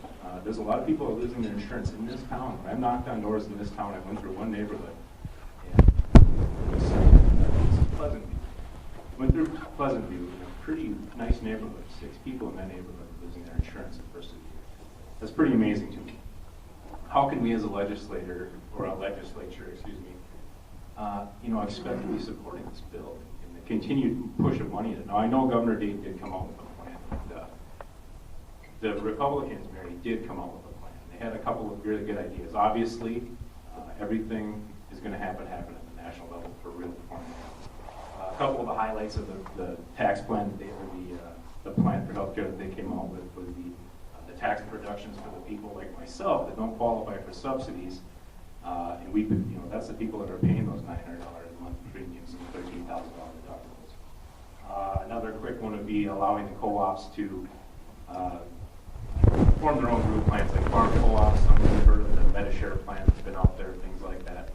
[SPEAKER 7] There's a lot of people who are losing their insurance in this town. When I've knocked on doors in this town, I went through one neighborhood, and it was Pleasantview. Went through Pleasantview, a pretty nice neighborhood. 6 people in that neighborhood are losing their insurance the first of the year. That's pretty amazing to me. How can we as a legislator, or a legislature, excuse me, expect to be supporting this bill and the continued push of money in it? Now, I know Governor Dave did come out with a plan. The Republicans, Mary, did come out with a plan. They had a couple of really good ideas. Obviously, everything is going to happen at the national level for real reform. A couple of the highlights of the tax plan, the plan for healthcare that they came out with was the tax reductions for the people like myself that don't qualify for subsidies, and that's the people that are paying those $900 a month premiums and $13,000 deductibles. Another quick one would be allowing the co-ops to form their own group plans, like farm co-ops. Some of you heard of the Medi-Share plan that's been out there, things like that.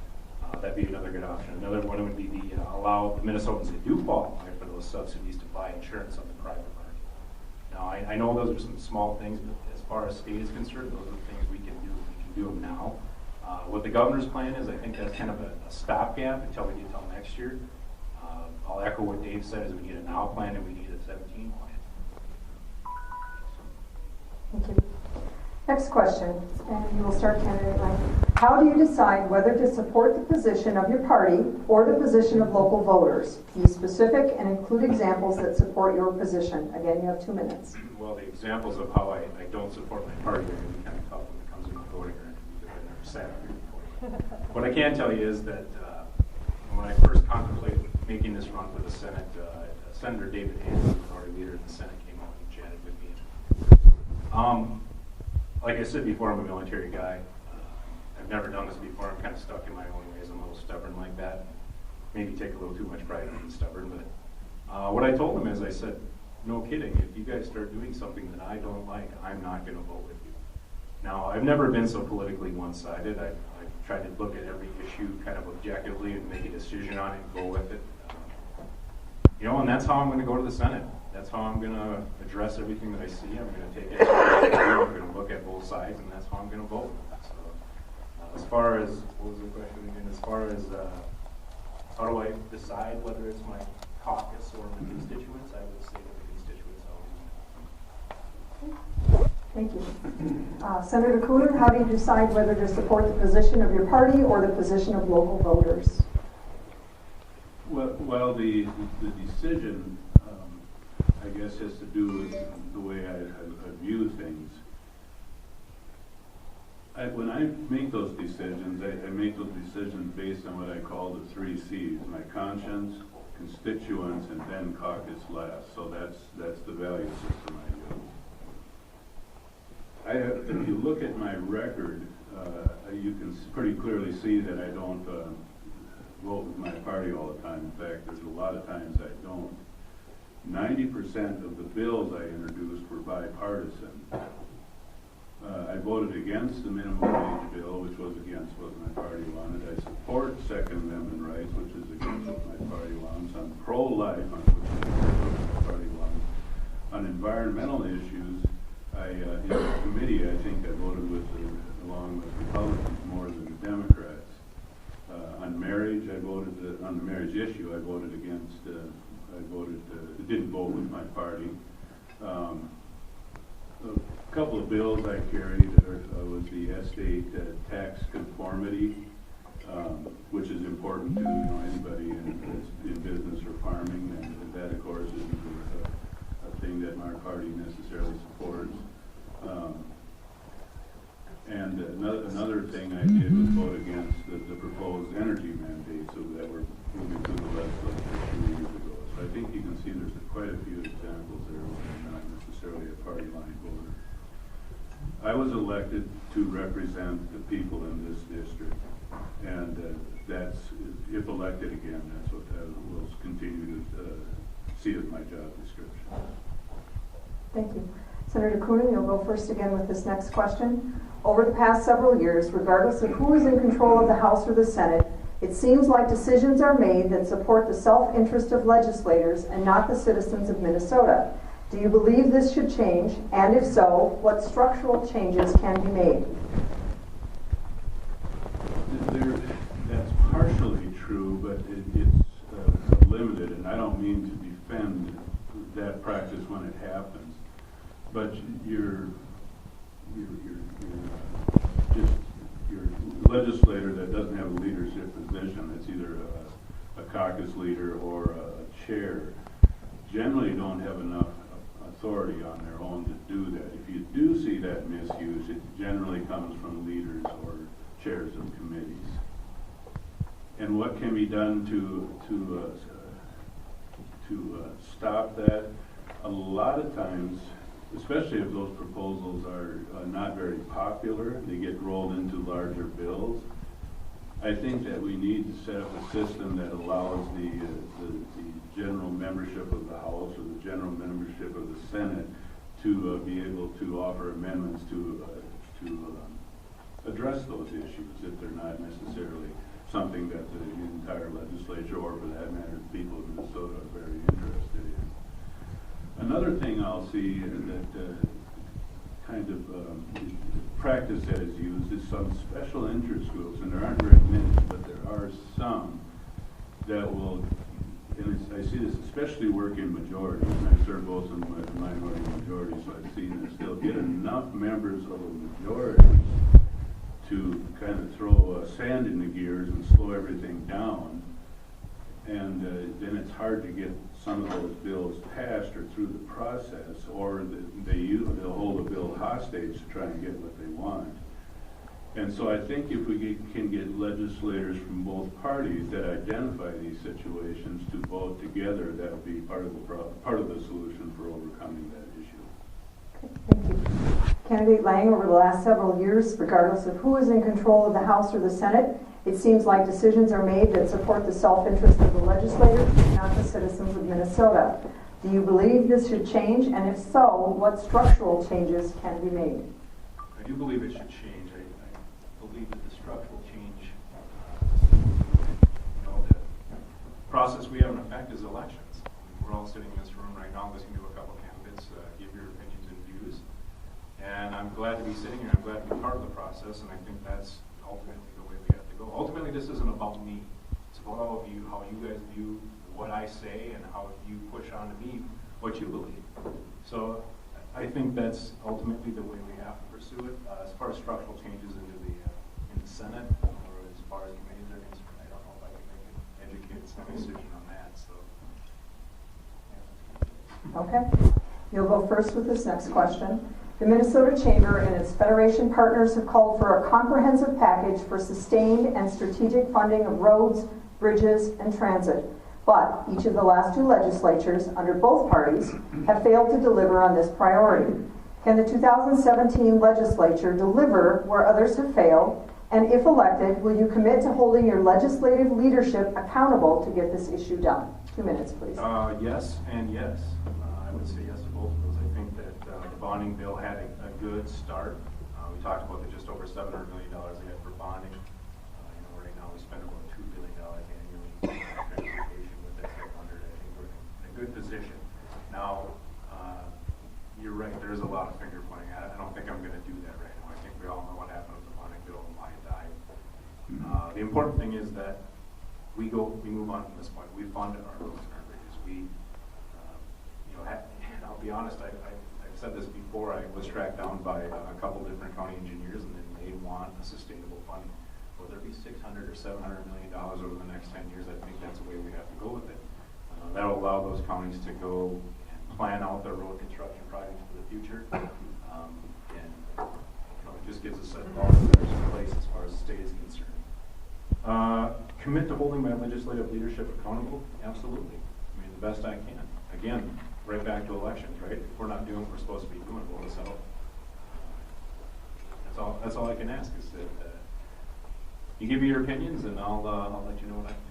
[SPEAKER 7] That'd be another good option. Another one would be allow Minnesotans that do qualify for those subsidies to buy insurance on the private market. Now, I know those are some small things, but as far as state is concerned, those are the things we can do. We can do them now. What the governor's plan is, I think that's kind of a stopgap until we get till next year. I'll echo what Dave said, is we need a now plan and we need a 17 plan.
[SPEAKER 1] Thank you. Next question, and you will start, Candidate Lang. How do you decide whether to support the position of your party or the position of local voters? Be specific and include examples that support your position. Again, you have 2 minutes.
[SPEAKER 7] Well, the examples of how I don't support my party are going to be kind of tough when it comes to my voting record, because I've never sat up here before. What I can tell you is that when I first contemplated making this run for the Senate, Senator David Hansen, the minority leader in the Senate, came out and chatted with me. Like I said before, I'm a military guy. I've never done this before. I'm kind of stuck in my own ways. I'm a little stubborn like that. Maybe take a little too much pride in being stubborn. But what I told them is, I said, no kidding, if you guys start doing something that I don't like, I'm not going to vote with you. Now, I've never been so politically one-sided. I've tried to look at every issue kind of objectively and make a decision on it and go with it. And that's how I'm going to go to the Senate. That's how I'm going to address everything that I see. I'm going to take it. I'm going to look at both sides, and that's how I'm going to vote. So, as far as, what was the question again? As far as how do I decide whether it's my caucus or my constituents, I would say that the constituents always.
[SPEAKER 1] Thank you. Senator Cooter, how do you decide whether to support the position of your party or the position of local voters?
[SPEAKER 6] Well, the decision, I guess, has to do with the way I view things. When I make those decisions, I make those decisions based on what I call the 3 C's: my conscience, constituents, and then caucus last. So that's the value system I use. If you look at my record, you can pretty clearly see that I don't vote with my party all the time. In fact, there's a lot of times I don't. 90% of the bills I introduced were bipartisan. I voted against the minimum wage bill, which was against what my party wanted. I support Second Amendment rights, which is against what my party wants. I'm pro-life, which is against what my party wants. On environmental issues, in the committee, I think I voted along with Republicans more than the Democrats. On marriage, on the marriage issue, I voted against. I voted didn't vote with my party. A couple of bills I carried was the estate tax conformity, which is important to anybody in business or farming, and that of course isn't a thing that my party necessarily supports. And another thing I did was vote against the proposed energy mandates that were moving through the legislature 2 years ago. So I think you can see there's quite a few examples there where I'm not necessarily a party line voter. I was elected to represent the people in this district, and that's, if elected again, that's what I will continue to see as my job description.
[SPEAKER 1] Thank you. Senator Coonan, you'll go first again with this next question. Over the past several years, regardless of who is in control of the House or the Senate, it seems like decisions are made that support the self-interest of legislators and not the citizens of Minnesota. Do you believe this should change? And if so, what structural changes can be made?
[SPEAKER 6] That's partially true, but it's limited, and I don't mean to defend that practice when it happens. But your legislator that doesn't have a leadership position, it's either a caucus leader or a chair, generally don't have enough authority on their own to do that. If you do see that misuse, it generally comes from leaders or chairs of committees. And what can be done to stop that? A lot of times, especially if those proposals are not very popular, they get rolled into larger bills. I think that we need to set up a system that allows the general membership of the House or the general membership of the Senate to be able to offer amendments to address those issues if they're not necessarily something that the entire legislature, or for that matter, the people of Minnesota are very interested in. Another thing I'll see that kind of practice that is used is some special interest groups, and there aren't very many, but there are some that will, and I see this especially work in majorities, and I serve both in minority and majority, so I've seen this. They'll get enough members of a majority to kind of throw sand in the gears and slow everything down, and then it's hard to get some of those bills passed or through the process, or they'll hold a bill hostage to try and get what they want. And so I think if we can get legislators from both parties that identify these situations to vote together, that would be part of the solution for overcoming that issue.
[SPEAKER 1] Thank you. Candidate Lang, over the last several years, regardless of who is in control of the House or the Senate, it seems like decisions are made that support the self-interest of the legislators, not the citizens of Minnesota. Do you believe this should change? And if so, what structural changes can be made?
[SPEAKER 7] I do believe it should change. I believe that the structural change, the process we have in effect is elections. We're all sitting in this room right now listening to a couple of candidates give your opinions and views. And I'm glad to be sitting here. I'm glad to be part of the process, and I think that's ultimately the way we have to go. Ultimately, this isn't about me. It's about all of you, how you guys view what I say, and how you push on to me what you believe. So I think that's ultimately the way we have to pursue it. As far as structural changes in the Senate, or as far as committees are concerned, I don't know if I can make an educated decision on that. So. Yeah.
[SPEAKER 1] Okay. You'll go first with this next question. The Minnesota Chamber and its Federation partners have called for a comprehensive package for sustained and strategic funding of roads, bridges, and transit. But each of the last two legislatures, under both parties, have failed to deliver on this priority. Can the 2017 legislature deliver where others have failed? And if elected, will you commit to holding your legislative leadership accountable to get this issue done? 2 minutes, please.
[SPEAKER 7] Yes and yes. I would say yes to both of those. I think that the bonding bill had a good start. We talked about the just over $700 million they had for bonding. Right now we spend about $2 billion annually on transportation. With that 700, I think we're in a good position. Now, you're right. There is a lot of finger pointing. I don't think I'm going to do that right now. I think we all know what happened with the bonding bill and why it died. The important thing is that we move on from this point. We fund our roads and our bridges. We be honest, I've said this before, I was tracked down by a couple different county engineers, and they want a sustainable fund. Whether it be $600 or $700 million over the next 10 years, I think that's the way we have to go with it. That'll allow those counties to go and plan out their road construction projects for the future. And it just gives us all the better place as far as the state is concerned. Commit to holding my legislative leadership accountable? Absolutely. I mean, the best I can. Again, right back to elections, right? If we're not doing what we're supposed to be doing, vote us out. That's all I can ask is that you give me your opinions, and I'll let you know what I think.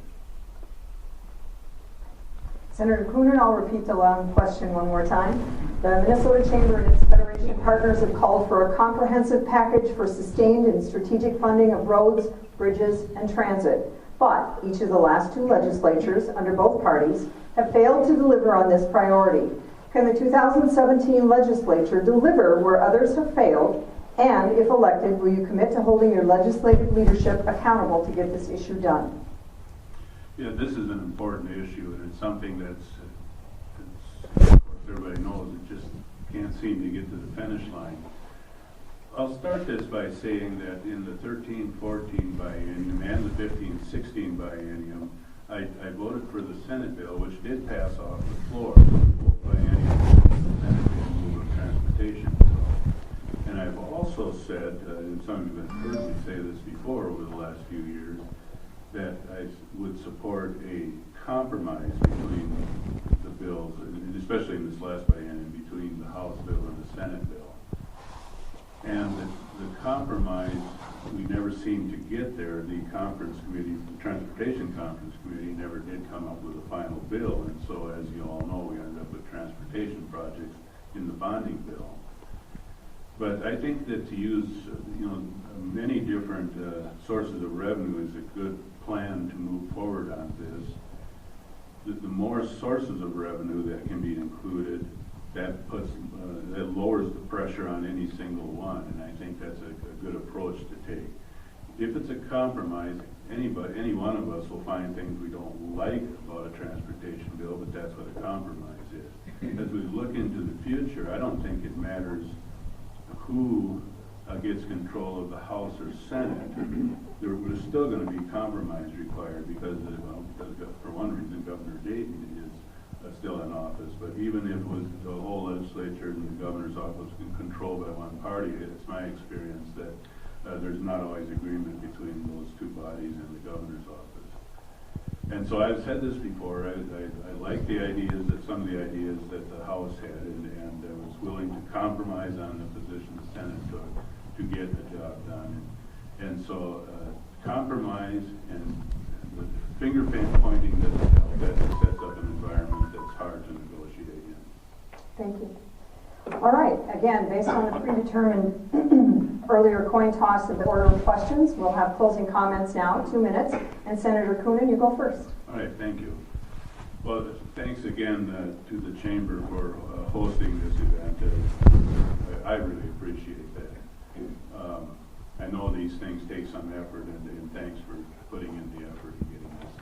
[SPEAKER 1] Senator Coonan, I'll repeat the long question one more time. The Minnesota Chamber and its Federation partners have called for a comprehensive package for sustained and strategic funding of roads, bridges, and transit. But each of the last two legislatures, under both parties, have failed to deliver on this priority. Can the 2017 legislature deliver where others have failed? And if elected, will you commit to holding your legislative leadership accountable to get this issue done?
[SPEAKER 6] Yeah, this is an important issue, and it's something that's of course, everybody knows it just can't seem to get to the finish line. I'll start this by saying that in the 13-14 biennium and the 15-16 biennium, I voted for the Senate bill, which did pass off the floor of both bienniums, the Senate bill in lieu of transportation bill. And I've also said, and some of you have heard me say this before over the last few years, that I would support a compromise between the bills, and especially in this last biennium, between the House bill and the Senate bill. And the compromise, we never seemed to get there. The conference committee, the Transportation Conference Committee, never did come up with a final bill. And so, as you all know, we ended up with transportation projects in the bonding bill. But I think that to use, many different sources of revenue is a good plan to move forward on this. The more sources of revenue that can be included, that lowers the pressure on any single one, and I think that's a good approach to take. If it's a compromise, any one of us will find things we don't like about a transportation bill, but that's what a compromise is. As we look into the future, I don't think it matters who gets control of the House or Senate. There's still going to be compromise required because, for one reason, Governor Dayton is still in office. But even if it was the whole legislature and the governor's office controlled by one party, it's my experience that there's not always agreement between those two bodies and the governor's office. And so I've said this before, I like the ideas that some of the ideas that the House had, and I was willing to compromise on the position the Senate took to get the job done. And so compromise and with finger pointing that sets up an environment that's hard to negotiate in.
[SPEAKER 1] Thank you. All right, again, based on the predetermined earlier coin toss of the order of questions, we'll have closing comments now, 2 minutes. And Senator Coonan, you go first.
[SPEAKER 6] All right, thank you. Well, thanks again to the Chamber for hosting this event. I really appreciate that. I know these things take some effort, and thanks for putting in the effort in getting this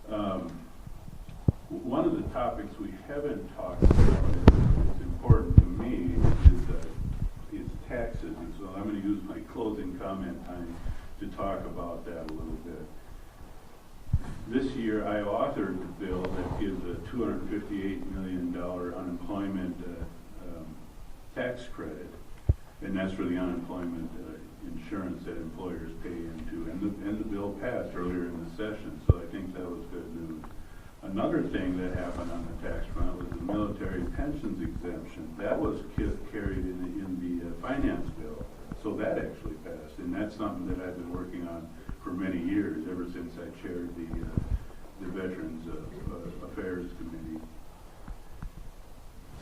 [SPEAKER 6] done. One of the topics we haven't talked about, it's important to me, is taxes. And so I'm going to use my closing comment time to talk about that a little bit. This year, I authored the bill that gives a $258 million unemployment tax credit, and that's for the unemployment insurance that employers pay into. And the bill passed earlier in the session, so I think that was good news. Another thing that happened on the tax front was the military pensions exemption. That was carried in the finance bill, so that actually passed, and that's something that I've been working on for many years, ever since I chaired the Veterans Affairs Committee.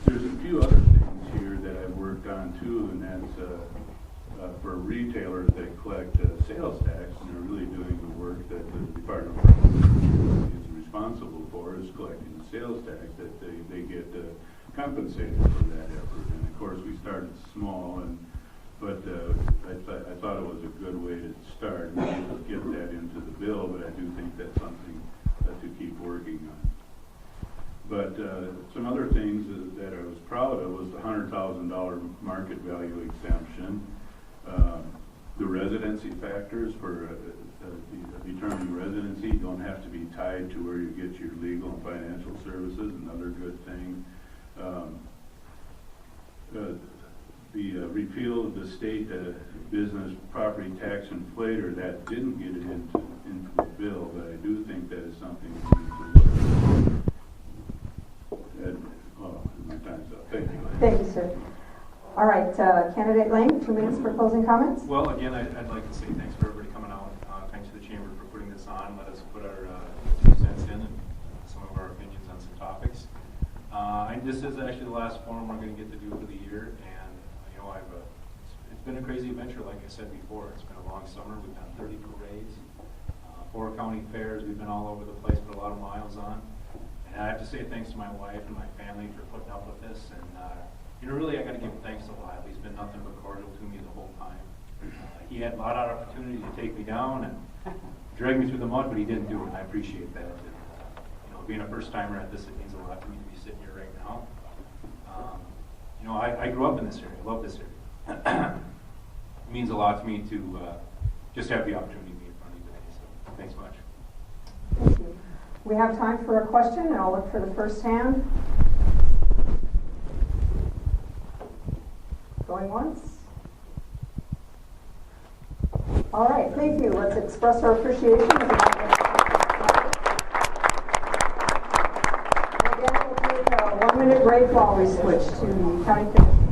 [SPEAKER 6] There's a few other things here that I've worked on too, and that's for retailers that collect sales tax, and they're really doing the work that the Department of Revenue is responsible for, is collecting the sales tax, that they get compensated for that effort. And of course, we started small, but I thought it was a good way to start and get that into the bill, but I do think that's something to keep working on. But some other things, $100,000 market value exemption. The residency factors for determining residency don't have to be tied to where you get your legal and financial services, another good thing. The repeal of the state business property tax inflator, that didn't get it into the bill, but I do think that is something we need to look at. And, my time's up. Thank you.
[SPEAKER 1] Thank you, sir. All right, Candidate Lang, 2 minutes for closing comments.
[SPEAKER 7] Well, again, I'd like to say thanks for everybody coming out. Thanks to the Chamber for putting this on. Let us put our 2 cents in and some of our opinions on some topics. This is actually the last forum we're going to get to do for the year, and you know, it's been a crazy adventure, like I said before. It's been a long summer. We've done 30 parades, 4 county fairs. We've been all over the place, put a lot of miles on. And I have to say thanks to my wife and my family for putting up with this. And you know, really, I got to give thanks to Lyle. He's been nothing but cordial to me the whole time. He had a lot of opportunity to take me down and drag me through the mud, but he didn't do it, and I appreciate that. And, you know, being a first-timer at this, it means a lot to me to be sitting here right now. You know, I grew up in this area. I love this area. It means a lot to me to just have the opportunity to be in front of you today. So, thanks much.
[SPEAKER 1] Thank you. We have time for a question, and I'll look for the first hand. Going once. All right, thank you. Let's express our appreciation. And again, we'll take a 1-minute break while we switch to the county commission.